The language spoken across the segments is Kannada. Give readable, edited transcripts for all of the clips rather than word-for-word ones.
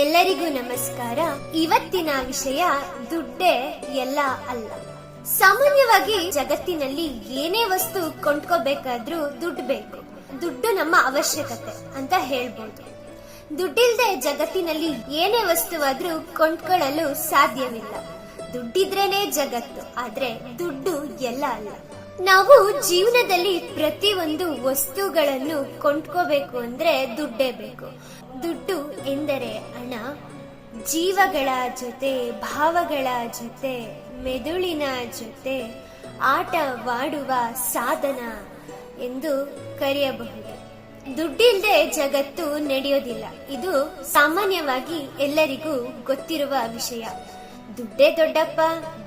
ಎಲ್ಲರಿಗೂ ನಮಸ್ಕಾರ. ಇವತ್ತಿನ ವಿಷಯ ದುಡ್ಡೇ ಎಲ್ಲ ಅಲ್ಲ. ಸಾಮಾನ್ಯವಾಗಿ ಜಗತ್ತಿನಲ್ಲಿ ಏನೇ ವಸ್ತು ಕೊಂಡ್ಕೋಬೇಕಾದ್ರೂ ದುಡ್ಡು ಬೇಕು. ದುಡ್ಡು ನಮ್ಮ ಅವಶ್ಯಕತೆ ಅಂತ ಹೇಳ್ಬೋದು. ದುಡ್ಡಿಲ್ದೆ ಜಗತ್ತಿನಲ್ಲಿ ಏನೇ ವಸ್ತುವಾದ್ರೂ ಕೊಂಡ್ಕೊಳ್ಳಲು ಸಾಧ್ಯವಿಲ್ಲ. ದುಡ್ಡಿದ್ರೇನೆ ಜಗತ್ತು, ಆದ್ರೆ ದುಡ್ಡು ಎಲ್ಲ ಅಲ್ಲ. ನಾವು ಜೀವನದಲ್ಲಿ ಪ್ರತಿಯೊಂದು ವಸ್ತುಗಳನ್ನು ಕೊಂಡ್ಕೋಬೇಕು ಅಂದ್ರೆ ದುಡ್ಡೇ ಬೇಕು. ದುಡ್ಡು ಎಂದರೆ ಹಣ. ಜೀವಗಳ ಜೊತೆ, ಭಾವಗಳ ಜೊತೆ, ಮೆದುಳಿನ ಜೊತೆ ಆಟವಾಡುವ ಸಾಧನ ಎಂದು ಕರೆಯಬಹುದು. ದುಡ್ಡಿಲ್ಲದೆ ಜಗತ್ತು ನಡೆಯೋದಿಲ್ಲ. ಇದು ಸಾಮಾನ್ಯವಾಗಿ ಎಲ್ಲರಿಗೂ ಗೊತ್ತಿರುವ ವಿಷಯ. ದುಡ್ಡೇ ದೊಡ್ಡಪ್ಪ,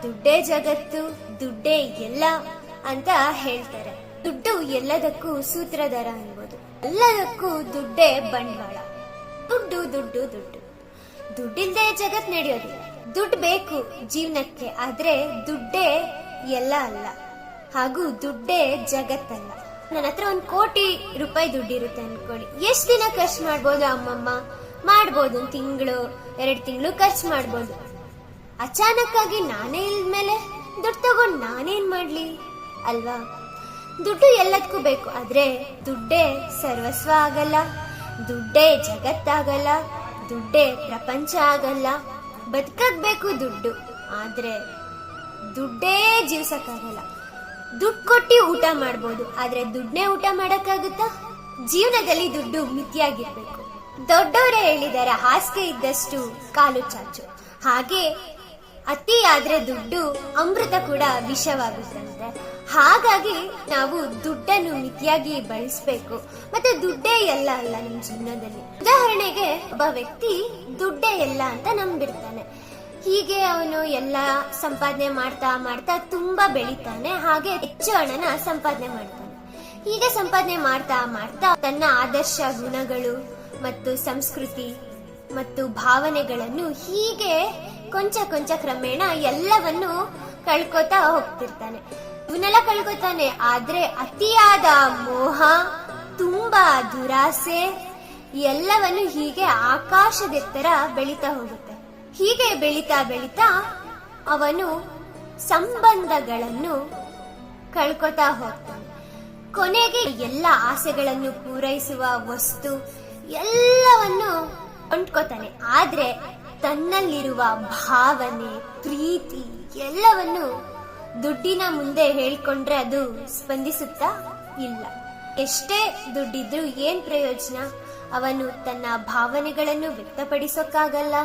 ದುಡ್ಡೇ ಜಗತ್ತು, ದುಡ್ಡೇ ಎಲ್ಲ ಅಂತ ಹೇಳ್ತಾರೆ. ದುಡ್ಡು ಎಲ್ಲದಕ್ಕೂ ಸೂತ್ರಧಾರ ಅನ್ಬೋದು. ಎಲ್ಲದಕ್ಕೂ ದುಡ್ಡೇ ಬಂಡವಾಳ. ದುಡ್ಡು ದುಡ್ಡು ದುಡ್ಡು ದುಡ್ಡಿಲ್ದೆ ಜಗತ್ ನಡೆಯೋದಿಲ್ಲ. ದುಡ್ಡು ಬೇಕು ಜೀವನಕ್ಕೆ, ಆದ್ರೆ ದುಡ್ಡೇ ಎಲ್ಲ ಅಲ್ಲ, ಹಾಗೂ ದುಡ್ಡೇ ಜಗತ್ತಲ್ಲ. ನನ್ನ ಹತ್ರ 1 ಕೋಟಿ ರೂಪಾಯಿ ದುಡ್ಡಿರುತ್ತೆ ಅನ್ಕೊಳ್ಳಿ. ಎಷ್ಟ್ ದಿನ ಖರ್ಚು ಮಾಡ್ಬೋದು? ಅಮ್ಮಮ್ಮ ಮಾಡ್ಬೋದು, 1 ತಿಂಗಳು 2 ತಿಂಗಳು ಖರ್ಚು ಮಾಡ್ಬೋದು. ಅಚಾನಕ್ ಆಗಿ ನಾನೇ ಇಲ್ಮೇಲೆ ದುಡ್ಡು ತಗೊಂಡ್ ನಾನೇನ್ ಮಾಡ್ಲಿ ಅಲ್ವಾ? ದುಡ್ಡು ಎಲ್ಲದಕ್ಕೂ ಬೇಕು, ಆದ್ರೆ ದುಡ್ಡೇ ಸರ್ವಸ್ವ ಆಗಲ್ಲ, ದುಡ್ಡೇ ಜಗತ್ತಾಗಲ್ಲ, ದುಡ್ಡೇ ಪ್ರಪಂಚ ಆಗಲ್ಲ. ಬದುಕಬೇಕು ದುಡ್ಡು, ಆದ್ರೆ ದುಡ್ಡೇ ಜೀವಿಸಕ್ಕಾಗಲ್ಲ. ದುಡ್ಡು ಕೊಟ್ಟಿ ಊಟ ಮಾಡ್ಬೋದು, ಆದ್ರೆ ದುಡ್ಡನ್ನೇ ಊಟ ಮಾಡಕ್ಕಾಗುತ್ತಾ? ಜೀವನದಲ್ಲಿ ದುಡ್ಡು ಮಿತಿಯಾಗಿರ್ಬೇಕು. ದೊಡ್ಡವರೇ ಹೇಳಿದ್ದಾರೆ, ಹಾಸಿಗೆ ಇದ್ದಷ್ಟು ಕಾಲು ಚಾಚು. ಹಾಗೆ ಅತಿ ಆದ್ರೆ ದುಡ್ಡು ಅಮೃತ ಕೂಡ ವಿಷವಾಗುತ್ತಂತೆ. ಹಾಗಾಗಿ ನಾವು ದುಡ್ಡನ್ನು ಮಿತಿಯಾಗಿ ಬಳಸಬೇಕು. ಮತ್ತೆ ದುಡ್ಡೇ ಎಲ್ಲ ಅಲ್ಲ ನಮ್ಮ ಜೀವನದಲ್ಲಿ. ಉದಾಹರಣೆಗೆ, ಒಬ್ಬ ವ್ಯಕ್ತಿ ದುಡ್ಡೇ ಎಲ್ಲ ಅಂತ ನಂಬಿರ್ತಾನೆ. ಹೀಗೆ ಅವನು ಎಲ್ಲ ಸಂಪಾದನೆ ಮಾಡ್ತಾ ಮಾಡ್ತಾ ತುಂಬಾ ಬೆಳಿತಾನೆ. ಹಾಗೆ ಹೆಚ್ಚು ಹಣನ ಸಂಪಾದನೆ ಮಾಡ್ತಾನೆ. ಹೀಗೆ ಸಂಪಾದನೆ ಮಾಡ್ತಾ ಮಾಡ್ತಾ ತನ್ನ ಆದರ್ಶ ಗುಣಗಳು ಮತ್ತು ಸಂಸ್ಕೃತಿ ಮತ್ತು ಭಾವನೆಗಳನ್ನು ಹೀಗೆ ಕೊಂಚ ಕೊಂಚ ಕ್ರಮೇಣ ಎಲ್ಲವನ್ನು ಕಳ್ಕೊತಾ ಹೋಗ್ತಿರ್ತಾನೆ. ಇವನ್ನೆಲ್ಲ ಕಳ್ಕೊತಾನೆ, ಆದ್ರೆ ಅತಿಯಾದ ಮೋಹ, ತುಂಬಾ ದುರಾಸೆ ಎಲ್ಲವನ್ನು ಹೀಗೆ ಆಕಾಶದೆತ್ತರ ಬೆಳೀತಾ ಹೋಗುತ್ತೆ. ಹೀಗೆ ಬೆಳೀತಾ ಬೆಳೀತಾ ಅವನು ಸಂಬಂಧಗಳನ್ನು ಕಳ್ಕೊತಾ ಹೋಗ್ತಾನೆ. ಕೊನೆಗೆ ಎಲ್ಲ ಆಸೆಗಳನ್ನು ಪೂರೈಸುವ ವಸ್ತು ಎಲ್ಲವನ್ನು ಕೊಂಡ್ಕೋತಾನೆ. ಆದ್ರೆ ತನ್ನಲ್ಲಿರುವ ಭಾವನೆ, ಪ್ರೀತಿ ಎಲ್ಲವನ್ನು ದುಡ್ಡಿನ ಮುಂದೆ ಹೇಳ್ಕೊಂಡ್ರೆ ಅದು ಸ್ಪಂದಿಸುತ್ತಾ ಇಲ್ಲ. ಎಷ್ಟೇ ದುಡ್ಡಿದ್ರು ಏನ್ ಪ್ರಯೋಜನ? ಅವನು ತನ್ನ ಭಾವನೆಗಳನ್ನು ವ್ಯಕ್ತಪಡಿಸೋಕ್ಕಾಗಲ್ಲ,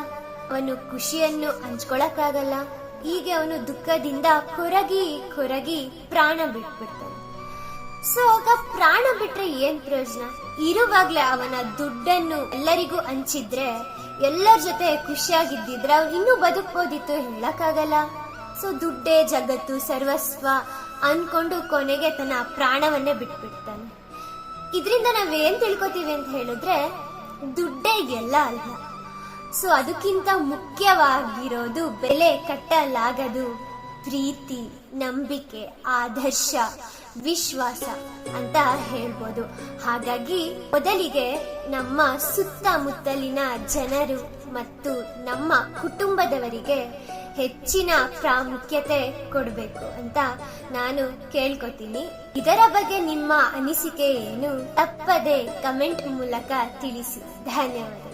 ಅವನು ಖುಷಿಯನ್ನು ಹಂಚ್ಕೊಳಕ್ಕಾಗಲ್ಲ. ಹೀಗೆ ಅವನು ದುಃಖದಿಂದ ಕೊರಗಿ ಕೊರಗಿ ಪ್ರಾಣ ಬಿಟ್ಬಿಡ್ತಾನೆ. ಸೊ ಆಗ ಪ್ರಾಣ ಬಿಟ್ರೆ ಏನ್ ಪ್ರಯೋಜನ? ಇರುವಾಗ್ಲೇ ಅವನ ದುಡ್ಡನ್ನು ಎಲ್ಲರಿಗೂ ಹಂಚಿದ್ರೆ, ಎಲ್ಲರ ಜೊತೆ ಖುಷಿಯಾಗಿದ್ದಿದ್ರೆ ಅವ್ನು ಇನ್ನೂ ಬದುಕ್ಬೋದಿತ್ತು, ಹೇಳಕ್ಕಾಗಲ್ಲ. ಸೊ ದುಡ್ಡೇ ಜಗತ್ತು, ಸರ್ವಸ್ವ ಅನ್ಕೊಂಡು ಕೊನೆಗೆ ತನ್ನ ಪ್ರಾಣವನ್ನೇ ಬಿಟ್ಬಿಡ್ತಾನೆ. ಇದರಿಂದ ನಾವೇನ್ ತಿಳ್ಕೊತೀವಿ ಅಂತ ಹೇಳಿದ್ರೆ, ದುಡ್ಡೇ ಎಲ್ಲ ಅಲ್ಲ. ಸೊ ಅದಕ್ಕಿಂತ ಮುಖ್ಯವಾಗಿರೋದು ಬೆಲೆ ಕಟ್ಟಲಾಗದು ಪ್ರೀತಿ, ನಂಬಿಕೆ, ಆದರ್ಶ, ವಿಶ್ವಾಸ ಅಂತ ಹೇಳ್ಬೋದು. ಹಾಗಾಗಿ ಮೊದಲಿಗೆ ನಮ್ಮ ಸುತ್ತಮುತ್ತಲಿನ ಜನರು ಮತ್ತು ನಮ್ಮ ಕುಟುಂಬದವರಿಗೆ ಹೆಚ್ಚಿನ ಪ್ರಾಮುಖ್ಯತೆ ಕೊಡಬೇಕು ಅಂತ ನಾನು ಕೇಳ್ಕೊತೀನಿ. ಇದರ ಬಗ್ಗೆ ನಿಮ್ಮ ಅನಿಸಿಕೆ ಏನು? ತಪ್ಪದೆ ಕಮೆಂಟ್ ಮೂಲಕ ತಿಳಿಸಿ. ಧನ್ಯವಾದ.